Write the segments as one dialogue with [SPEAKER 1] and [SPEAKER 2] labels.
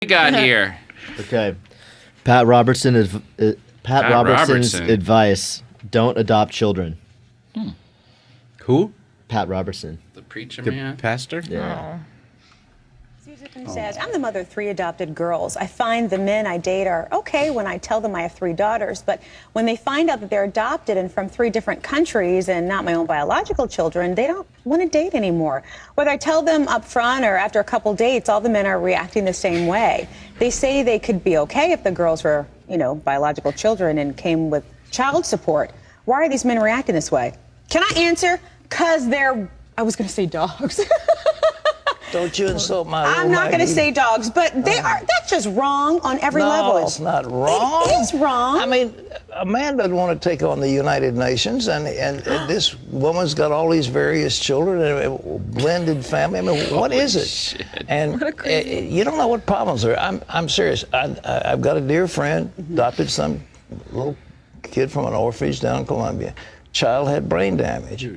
[SPEAKER 1] got here?
[SPEAKER 2] Okay. Pat Robertson's advice: don't adopt children.
[SPEAKER 3] Who?
[SPEAKER 2] Pat Robertson.
[SPEAKER 1] The preacher
[SPEAKER 3] The
[SPEAKER 1] man?
[SPEAKER 3] pastor?
[SPEAKER 2] Yeah.
[SPEAKER 4] Susan says, I'm the mother of 3 adopted girls. I find the men I date are okay when I tell them I have 3 daughters, but when they find out that they're adopted and from 3 different countries and not my own biological children, they don't want to date anymore. Whether I tell them up front or after a couple dates, all the men are reacting the same way. They say they could be okay if the girls were, biological children and came with child support. Why are these men reacting this way? Can I answer? Because I was going to say dogs.
[SPEAKER 5] Don't you insult my little
[SPEAKER 4] I'm not going to
[SPEAKER 5] Maggie.
[SPEAKER 4] say dogs, but that's just wrong on every level.
[SPEAKER 5] No, it's not wrong.
[SPEAKER 4] It is wrong.
[SPEAKER 5] I mean, a man doesn't want to take on the United Nations, and this woman's got all these various children and a blended family. I mean, what is it?
[SPEAKER 1] Shit.
[SPEAKER 5] And you don't know what problems are. I'm serious. I've got a dear friend, adopted some little kid from an orphanage down in Colombia. Child had brain damage.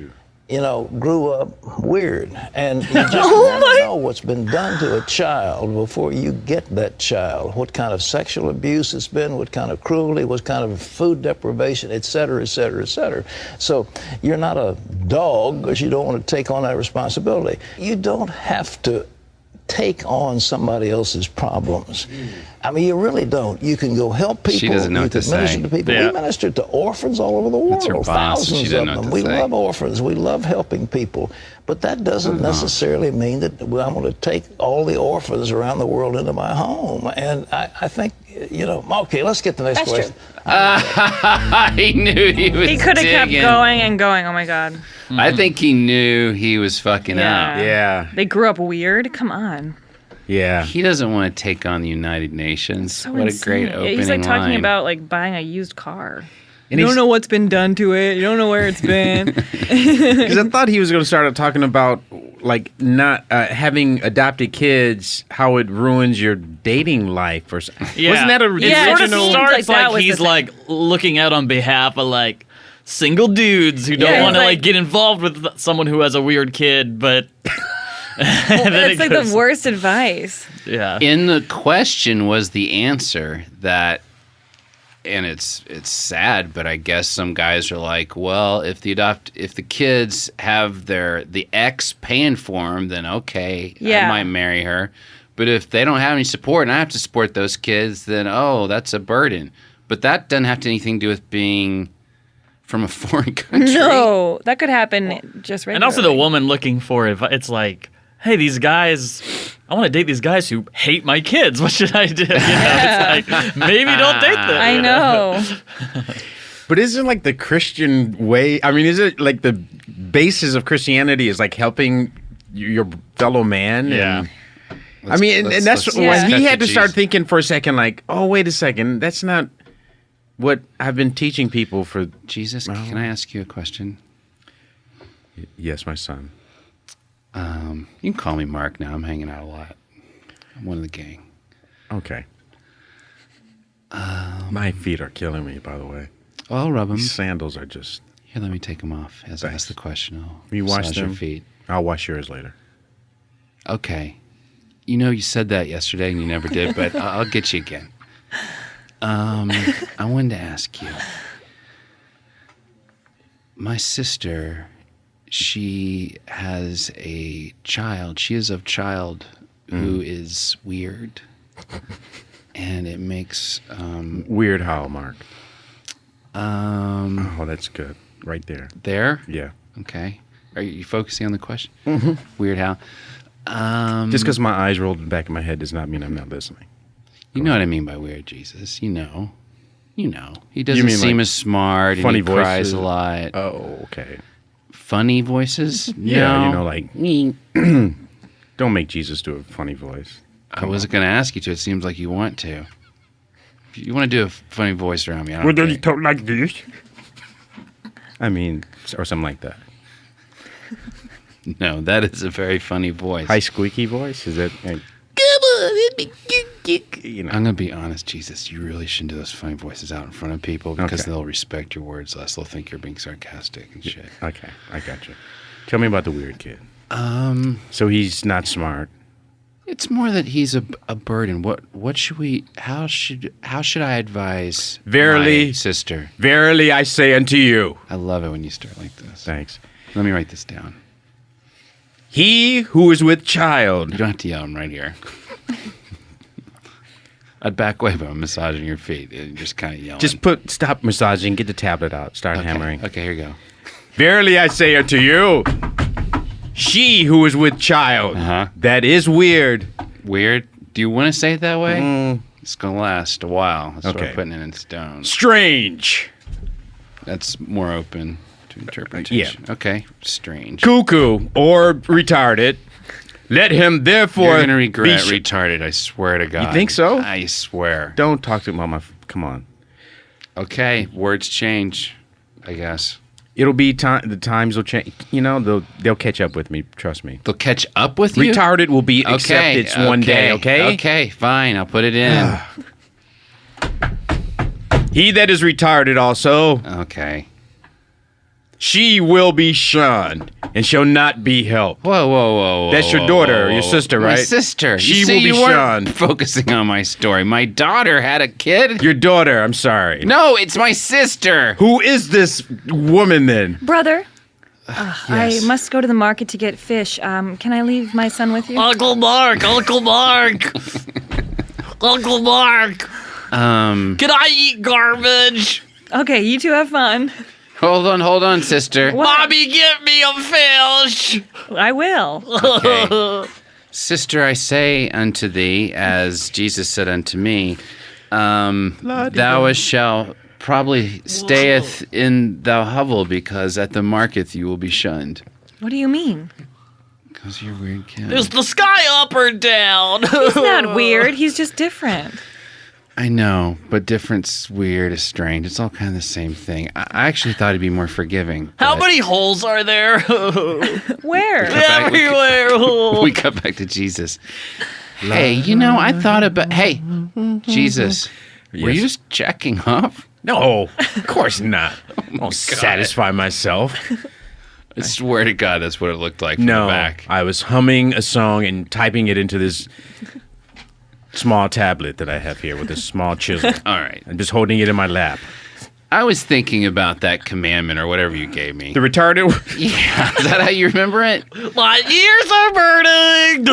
[SPEAKER 5] Grew up weird. And you just never know what's been done to a child before you get that child. What kind of sexual abuse it's been, what kind of cruelty, what kind of food deprivation, et cetera, et cetera, et cetera. So you're not a dog because you don't want to take on that responsibility. You don't have to take on somebody else's problems. I mean, you really don't. You can go help people.
[SPEAKER 1] She doesn't know
[SPEAKER 5] you
[SPEAKER 1] what to
[SPEAKER 5] can minister
[SPEAKER 1] say.
[SPEAKER 5] to people.
[SPEAKER 3] Yeah.
[SPEAKER 5] We minister to orphans all over the world.
[SPEAKER 1] That's her boss. She
[SPEAKER 5] Thousands
[SPEAKER 1] doesn't
[SPEAKER 5] of
[SPEAKER 1] know
[SPEAKER 5] them.
[SPEAKER 1] what to
[SPEAKER 5] We
[SPEAKER 1] say.
[SPEAKER 5] love orphans. We love helping people. But that doesn't necessarily mean that I'm going to take all the orphans around the world into my home. And I think, okay, let's get the next
[SPEAKER 4] That's
[SPEAKER 5] question.
[SPEAKER 1] He knew he was
[SPEAKER 6] He could have kept
[SPEAKER 1] digging.
[SPEAKER 6] going and going. Oh my God.
[SPEAKER 1] I think he knew he was fucking up.
[SPEAKER 3] Yeah.
[SPEAKER 6] They grew up weird. Come on.
[SPEAKER 3] Yeah.
[SPEAKER 1] He doesn't want to take on the United Nations.
[SPEAKER 6] So
[SPEAKER 1] what
[SPEAKER 6] insane.
[SPEAKER 1] a great opening
[SPEAKER 6] He's like talking
[SPEAKER 1] line.
[SPEAKER 6] about like buying a used car.
[SPEAKER 3] And
[SPEAKER 6] You
[SPEAKER 3] he's-
[SPEAKER 6] don't know what's been done to it. You don't know where it's been.
[SPEAKER 3] Because I thought he was going to start talking about like not having adopted kids, how it ruins your dating life or something.
[SPEAKER 7] Yeah.
[SPEAKER 3] Wasn't that a
[SPEAKER 6] Yeah,
[SPEAKER 7] It
[SPEAKER 6] it
[SPEAKER 7] sort of
[SPEAKER 6] seems
[SPEAKER 7] starts
[SPEAKER 6] like that
[SPEAKER 7] like
[SPEAKER 6] was
[SPEAKER 7] he's
[SPEAKER 6] the thing.
[SPEAKER 7] like looking out on behalf of like single dudes who don't
[SPEAKER 6] Yeah,
[SPEAKER 7] want to
[SPEAKER 6] it's
[SPEAKER 7] like
[SPEAKER 6] like-
[SPEAKER 7] get involved with someone who has a weird kid, but
[SPEAKER 6] It's like the worst advice.
[SPEAKER 7] Yeah.
[SPEAKER 1] In the question was the answer that, and it's sad, but I guess some guys are like, well, if the kids have the ex paying for them, then okay,
[SPEAKER 6] Yeah.
[SPEAKER 1] I might marry her. But if they don't have any support and I have to support those kids, then that's a burden. But that doesn't have anything to do with being from a foreign country.
[SPEAKER 6] No, that could happen just regularly.
[SPEAKER 7] And also the woman looking for it. It's like, hey, these guys, I want to date these guys who hate my kids. What should I do? It's like, maybe don't date them.
[SPEAKER 6] I know.
[SPEAKER 3] But isn't like the Christian way? I mean, is it like the basis of Christianity is like helping your fellow man?
[SPEAKER 7] Yeah.
[SPEAKER 3] I mean, and that's
[SPEAKER 1] let's
[SPEAKER 3] when
[SPEAKER 1] cut
[SPEAKER 3] he had to start
[SPEAKER 1] Jesus.
[SPEAKER 3] thinking for a second, like, oh, wait a second, that's not what I've been teaching people for.
[SPEAKER 1] Jesus, can I ask you a question?
[SPEAKER 3] Yes, my son.
[SPEAKER 1] You can call me Mark now. I'm hanging out a lot. I'm one of the gang.
[SPEAKER 3] Okay. My feet are killing me, by the way.
[SPEAKER 1] I'll rub them.
[SPEAKER 3] These sandals are just.
[SPEAKER 1] Here, let me take them off as I
[SPEAKER 3] Thanks.
[SPEAKER 1] ask the question. I'll
[SPEAKER 3] You wash
[SPEAKER 1] massage
[SPEAKER 3] them?
[SPEAKER 1] your feet.
[SPEAKER 3] I'll wash yours later.
[SPEAKER 1] Okay. You said that yesterday and you never did, but I'll get you again. I wanted to ask you. My sister, she has a child. She is of child who is weird. And it makes...
[SPEAKER 3] Weird how, Mark?
[SPEAKER 1] Um,
[SPEAKER 3] Oh, that's good. Right there.
[SPEAKER 1] there?
[SPEAKER 3] Yeah.
[SPEAKER 1] Okay. Are you focusing on the question?
[SPEAKER 3] Mm-hmm.
[SPEAKER 1] Weird how?
[SPEAKER 3] Just because my eyes rolled in the back of my head does not mean I'm not listening.
[SPEAKER 1] You know what I mean by weird, Jesus. You know. He doesn't
[SPEAKER 3] mean
[SPEAKER 1] seem
[SPEAKER 3] like
[SPEAKER 1] as smart and
[SPEAKER 3] funny
[SPEAKER 1] he cries
[SPEAKER 3] voices?
[SPEAKER 1] a lot.
[SPEAKER 3] Oh, okay.
[SPEAKER 1] Funny voices?
[SPEAKER 3] Yeah,
[SPEAKER 1] No.
[SPEAKER 3] like, don't make Jesus do a funny voice.
[SPEAKER 1] I wasn't going to ask you to. It seems like you want to. If you want to do a funny voice around me, I don't care.
[SPEAKER 3] talk like this? I mean, or something like that.
[SPEAKER 1] No, that is a very funny voice.
[SPEAKER 3] High squeaky voice? Is that like, you know?
[SPEAKER 1] I'm going to be honest, Jesus. You really shouldn't do those funny voices out in front of people because
[SPEAKER 3] Okay.
[SPEAKER 1] they'll respect your words less. They'll think you're being sarcastic and shit.
[SPEAKER 3] Okay, I got you. Tell me about the weird kid. So he's not smart.
[SPEAKER 1] It's more that he's a burden. What should we? How should I advise
[SPEAKER 3] Verily,
[SPEAKER 1] my sister?
[SPEAKER 3] Verily, I say unto you.
[SPEAKER 1] I love it when you start like this.
[SPEAKER 3] Thanks.
[SPEAKER 1] Let me write this down.
[SPEAKER 3] He who is with child.
[SPEAKER 1] You don't have to yell. I'm right here. I'd back away, but I'm massaging your feet and just kind of yelling.
[SPEAKER 3] Stop massaging. Get the tablet out. Start hammering.
[SPEAKER 1] Okay, here you go.
[SPEAKER 3] Verily, I say unto you. She who is with child.
[SPEAKER 1] Uh-huh.
[SPEAKER 3] That is weird.
[SPEAKER 1] Weird? Do you want to say it that way? It's going to last a while. That's why
[SPEAKER 3] Okay.
[SPEAKER 1] we're putting it in stone.
[SPEAKER 3] Strange.
[SPEAKER 1] That's more open to interpretation. Okay, strange.
[SPEAKER 3] Cuckoo or retarded. Let him therefore.
[SPEAKER 1] You're going to regret
[SPEAKER 3] be
[SPEAKER 1] retarded, I swear to God.
[SPEAKER 3] You think so?
[SPEAKER 1] I swear.
[SPEAKER 3] Don't talk to mama. Come on.
[SPEAKER 1] Okay, words change, I guess.
[SPEAKER 3] It'll be time. The times will change. You know, they'll catch up with me. Trust me.
[SPEAKER 1] They'll catch up with you?
[SPEAKER 3] Retarded will be accepted one day. Okay.
[SPEAKER 1] Okay, fine. I'll put it in.
[SPEAKER 3] He that is retarded also.
[SPEAKER 1] Okay.
[SPEAKER 3] She will be shunned and shall not be helped.
[SPEAKER 1] Whoa.
[SPEAKER 3] That's your daughter or your sister, right?
[SPEAKER 1] My sister.
[SPEAKER 3] She
[SPEAKER 1] You say
[SPEAKER 3] will be
[SPEAKER 1] you weren't
[SPEAKER 3] shunned.
[SPEAKER 1] focusing on my story. My daughter had a kid.
[SPEAKER 3] Your daughter. I'm sorry.
[SPEAKER 1] No, it's my sister.
[SPEAKER 3] Who is this woman then?
[SPEAKER 6] Brother,
[SPEAKER 1] Yes.
[SPEAKER 6] I must go to the market to get fish. Can I leave my son with you?
[SPEAKER 7] Uncle Mark. Uncle Mark. Uncle Mark. Can I eat garbage?
[SPEAKER 6] Okay, you two have fun.
[SPEAKER 1] Hold on, sister.
[SPEAKER 7] Mommy, get me a fish.
[SPEAKER 6] I will.
[SPEAKER 1] Okay. Sister, I say unto thee, as Jesus said unto me, thou shalt probably stayeth in thou hovel, because at the market you will be shunned.
[SPEAKER 6] What do you mean?
[SPEAKER 1] Because you're a weird kid.
[SPEAKER 7] Is the sky up or down?
[SPEAKER 6] He's not weird. He's just different.
[SPEAKER 1] I know, but different's weird is strange. It's all kind of the same thing. I actually thought he'd be more forgiving.
[SPEAKER 7] How
[SPEAKER 1] but
[SPEAKER 7] many holes are there?
[SPEAKER 6] Where?
[SPEAKER 1] back-
[SPEAKER 7] Everywhere.
[SPEAKER 1] we cut back to Jesus. Hey, I thought about... Hey, Jesus, were you just checking off?
[SPEAKER 3] No, of course not. I'll satisfy myself.
[SPEAKER 1] I swear to God, that's what it looked like from the
[SPEAKER 3] No,
[SPEAKER 1] back.
[SPEAKER 3] I was humming a song and typing it into this small tablet that I have here with this small chisel.
[SPEAKER 1] All right.
[SPEAKER 3] I'm just holding it in my lap.
[SPEAKER 1] I was thinking about that commandment or whatever you gave me.
[SPEAKER 3] The retarded.
[SPEAKER 1] Yeah, is that how you remember it?
[SPEAKER 7] My ears are burning.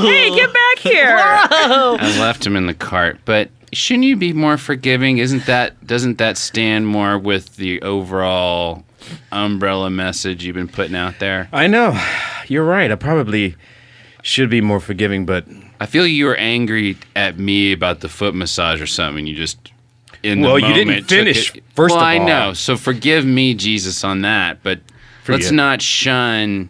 [SPEAKER 6] Hey, get back here.
[SPEAKER 1] I left him in the cart, but shouldn't you be more forgiving? Doesn't that stand more with the overall umbrella message you've been putting out there?
[SPEAKER 3] I know. You're right. I probably should be more forgiving, but
[SPEAKER 1] I feel you were angry at me about the foot massage or something. You just in the
[SPEAKER 3] Well,
[SPEAKER 1] moment
[SPEAKER 3] you didn't
[SPEAKER 1] took
[SPEAKER 3] finish,
[SPEAKER 1] it-
[SPEAKER 3] first
[SPEAKER 1] well,
[SPEAKER 3] of
[SPEAKER 1] I
[SPEAKER 3] all.
[SPEAKER 1] know. So forgive me, Jesus, on that. But let's
[SPEAKER 3] Forgive.
[SPEAKER 1] not shun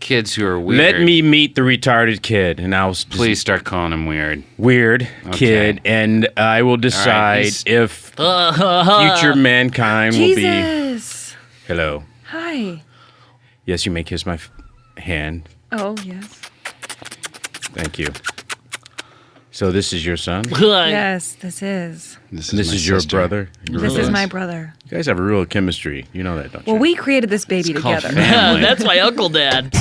[SPEAKER 1] kids who are weird.
[SPEAKER 3] let me meet the retarded kid, and I'll just
[SPEAKER 1] Please start calling him weird.
[SPEAKER 3] weird kid, and I will decide
[SPEAKER 1] he's-
[SPEAKER 3] if future mankind will be.
[SPEAKER 6] Jesus.
[SPEAKER 3] Hello.
[SPEAKER 6] Hi.
[SPEAKER 3] Yes, you may kiss my hand.
[SPEAKER 6] Oh, yes.
[SPEAKER 3] Thank you. So this is your son?
[SPEAKER 6] Yes, this is.
[SPEAKER 3] This
[SPEAKER 1] my
[SPEAKER 3] is your
[SPEAKER 1] sister.
[SPEAKER 3] brother?
[SPEAKER 6] This is my brother.
[SPEAKER 3] You guys have a real chemistry. You know that, don't you?
[SPEAKER 6] Well, we created this baby
[SPEAKER 1] called
[SPEAKER 6] together.
[SPEAKER 1] family.
[SPEAKER 7] That's my uncle dad.